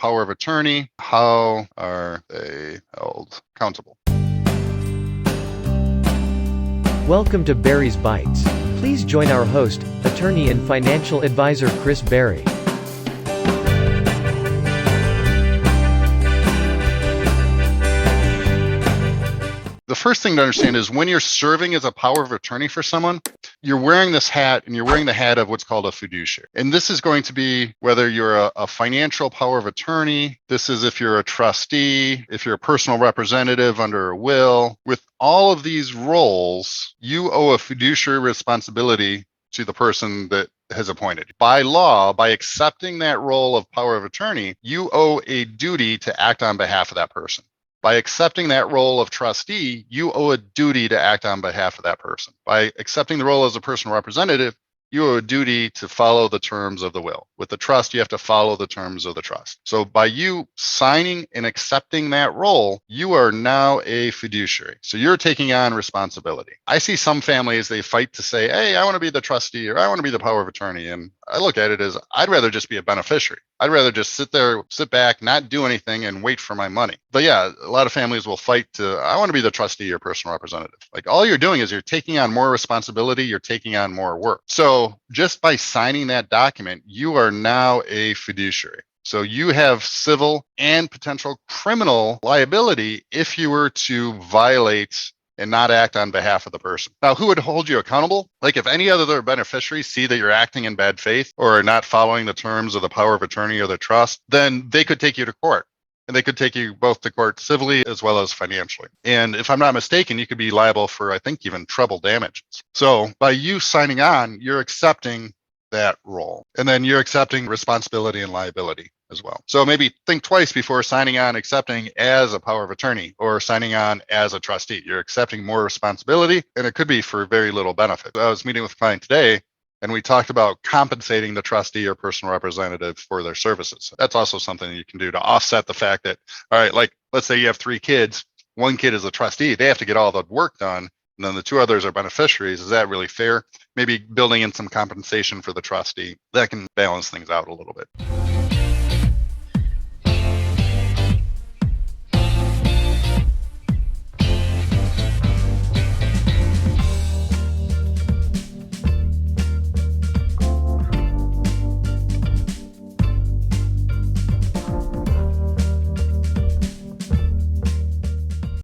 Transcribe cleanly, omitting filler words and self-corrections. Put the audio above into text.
power of attorney? How are they held accountable? Welcome to Barry's Bites. Please join our host, attorney and financial advisor Chris Barry. The first thing to understand is when you're serving as a power of attorney for someone, you're wearing this hat, and you're wearing the hat of what's called a fiduciary. And this is going to be whether you're a financial power of attorney, this is if you're a trustee, if you're a personal representative under a will. With all of these roles, you owe a fiduciary responsibility to the person that has appointed you. By law, by accepting that role of power of attorney, you owe a duty to act on behalf of that person. By accepting that role of trustee, you owe a duty to act on behalf of that person. By accepting the role as a personal representative, you owe a duty to follow the terms of the will. With the trust, you have to follow the terms of the trust. So by you signing and accepting that role, you are now a fiduciary. So you're taking on responsibility. I see some families, they fight to say, hey, I want to be the trustee or I want to be the power of attorney. And I look at it as I'd rather just be a beneficiary. I'd rather just sit back, not do anything and wait for my money. But yeah, a lot of families will fight to, I want to be the trustee or personal representative. Like all you're doing is you're taking on more responsibility, you're taking on more work. So just by signing that document, you are now a fiduciary. So you have civil and potential criminal liability if you were to violate and not act on behalf of the person. Now, who would hold you accountable? Like if any other beneficiaries see that you're acting in bad faith or not following the terms of the power of attorney or the trust, then they could take you to court. And they could take you both to court civilly as well as financially. And if I'm not mistaken, you could be liable for, I think, even treble damages. So by you signing on, you're accepting that role. And then you're accepting responsibility and liability as well. So maybe think twice before signing on, accepting as a power of attorney or signing on as a trustee. You're accepting more responsibility, and it could be for very little benefit. I was meeting with a client today, and we talked about compensating the trustee or personal representative for their services. That's also something you can do to offset the fact that, all right, like let's say you have 3 kids, 1 kid is a trustee, they have to get all the work done, and then the 2 others are beneficiaries. Is that really fair? Maybe building in some compensation for the trustee, that can balance things out a little bit.